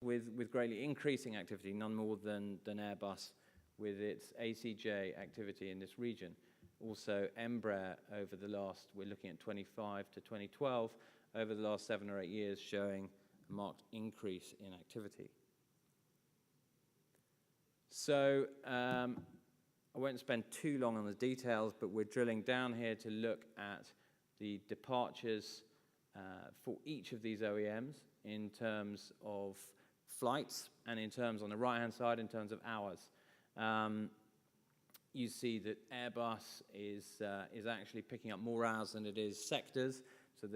with greatly increasing activity, none more than Airbus with its ACJ activity in this region. Also, Embraer over the last, we're looking at 25 to 2012, over the last 7 or 8 years showing a marked increase in activity. So I won't spend too long on the details, but we're drilling down here to look at the departures for each of these OEMs in terms of flights and in terms, on the right-hand side, in terms of hours. You see that Airbus is actually picking up more hours than it is sectors. So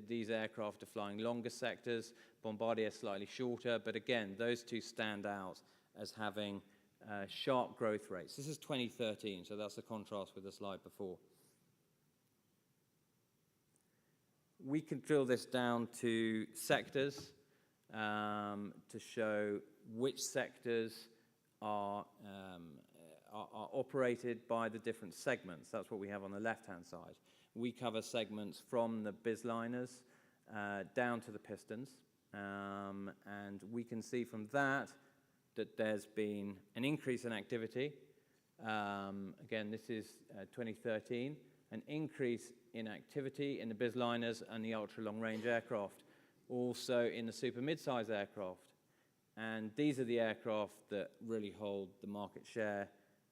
these aircraft are flying longer sectors, Bombardier slightly shorter, but again, those two stand out as having sharp growth rates. This is 2013, so that's the contrast with the slide before. We can drill this down to sectors to show which sectors are operated by the different segments. That's what we have on the left-hand side. We cover segments from the bizliners down to the pistons, and we can see from that there's been an increase in activity. Again, this is 2013, an increase in activity in the bizliners and the ultra-long-range aircraft, also in the super mid-size aircraft. And these are the aircraft that really hold the market share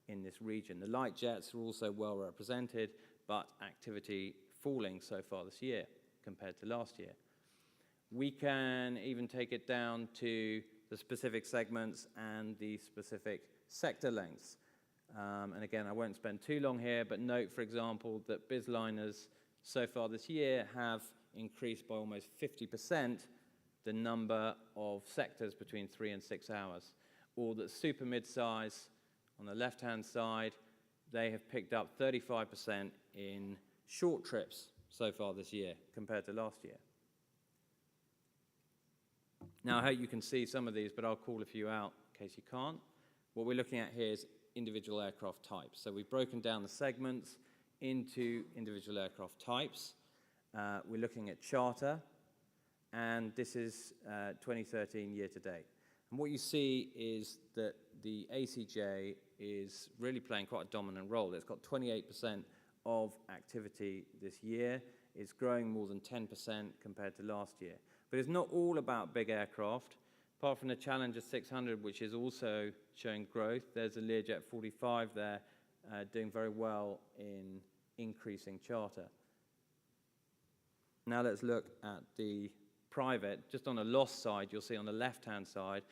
in this region. The light jets are also well represented, but activity falling so far this year compared to last year. We can even take it down to the specific segments and the specific sector lengths. And again, I won't spend too long here, but note, for example, that bizliners so far this year have increased by almost 50% the number of sectors between 3 and 6 hours, or that super mid-size on the left-hand side, they have picked up 35% in short trips so far this year compared to last year. Now, I hope you can see some of these, but I'll call a few out in case you can't. What we're looking at here is individual aircraft types. So we've broken down the segments into individual aircraft types. We're looking at charter, and this is 2013 year to date. And what you see is that the ACJ is really playing quite a dominant role. It's got 28% of activity this year. It's growing more than 10% compared to last year. But it's not all about big aircraft. Apart from the Challenger 600, which is also showing growth, there's a Learjet 45 there doing very well in increasing charter. Now let's look at the private. Just on the loss side, you'll see on the left-hand side,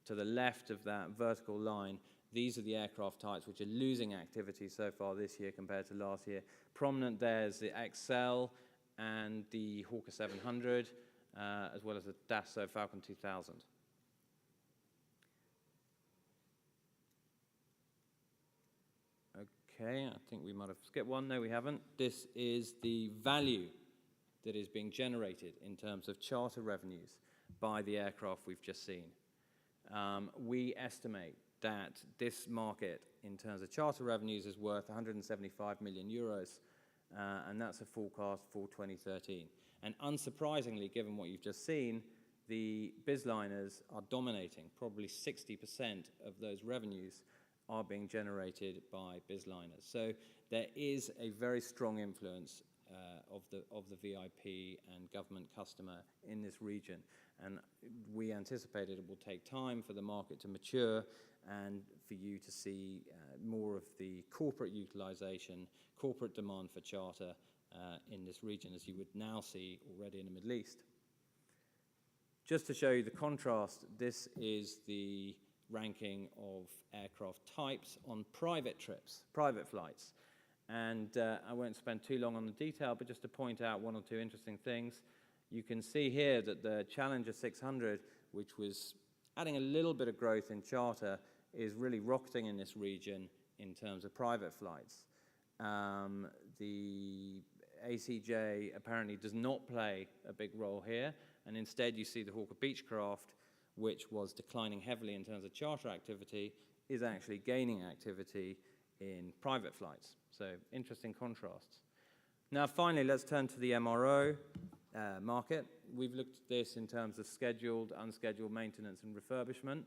to the left of that vertical line, these are the aircraft types which are losing activity so far this year compared to last year. Prominent there is the XL and the Hawker 700, as well as the Dassault Falcon 2000. Okay, I think we might have skipped one. No, we haven't. This is the value that is being generated in terms of charter revenues by the aircraft we've just seen. We estimate that this market, in terms of charter revenues, is worth 175 million euros, and that's a forecast for 2013. And unsurprisingly, given what you've just seen, the bizliners are dominating. Probably 60% of those revenues are being generated by bizliners. So there is a very strong influence of the VIP and government customer in this region. And we anticipate it will take time for the market to mature and for you to see more of the corporate utilization, corporate demand for charter in this region, as you would now see already in the Middle East. Just to show you the contrast, this is the ranking of aircraft types on private trips, private flights. And I won't spend too long on the detail, but just to point out one or two interesting things. You can see here that the Challenger 600, which was adding a little bit of growth in charter, is really rocketing in this region in terms of private flights. The ACJ apparently does not play a big role here, and instead you see the Hawker Beechcraft, which was declining heavily in terms of charter activity, is actually gaining activity in private flights. So interesting contrasts. Now finally, let's turn to the MRO. market. We've looked at this in terms of scheduled, unscheduled maintenance and refurbishment.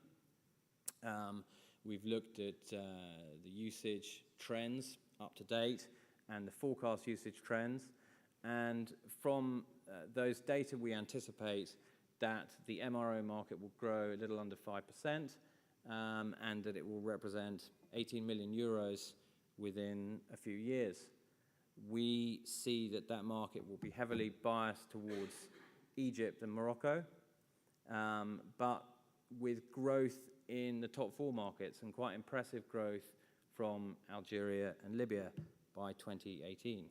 We've looked at the usage trends up to date and the forecast usage trends. And from those data, we anticipate that the MRO market will grow a little under 5%, and that it will represent 18 million euros within a few years. We see that that market will be heavily biased towards Egypt and Morocco, but with growth in the top 4 markets and quite impressive growth from Algeria and Libya by 2018.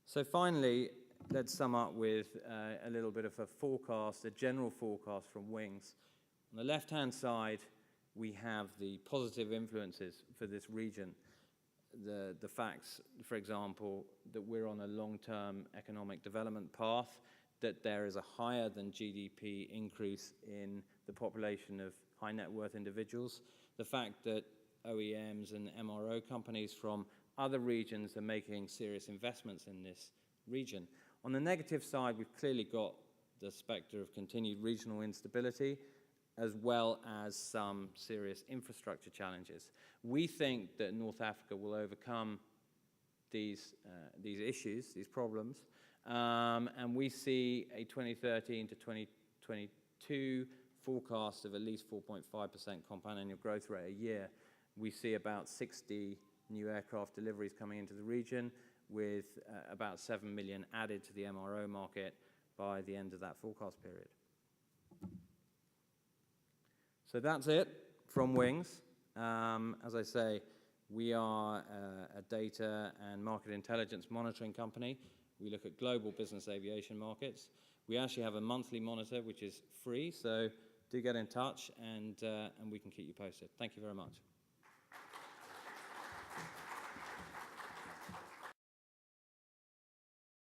So finally, let's sum up with a little bit of a forecast, a general forecast from Wingx. On the left-hand side, we have the positive influences for this region. The facts, for example, that we're on a long-term economic development path, that there is a higher than GDP increase in the population of high net worth individuals, the fact that OEMs and MRO companies from other regions are making serious investments in this region. On the negative side, we've clearly got the spectre of continued regional instability, as well as some serious infrastructure challenges. We think that North Africa will overcome these issues, these problems, and we see a 2013 to 2022 forecast of at least 4.5% compound annual growth rate a year. We see about 60 new aircraft deliveries coming into the region, with about 7 million added to the MRO market by the end of that forecast period. So that's it from Wingx. As I say, we are a data and market intelligence monitoring company. We look at global business aviation markets. We actually have a monthly monitor, which is free, so do get in touch, and we can keep you posted. Thank you very much.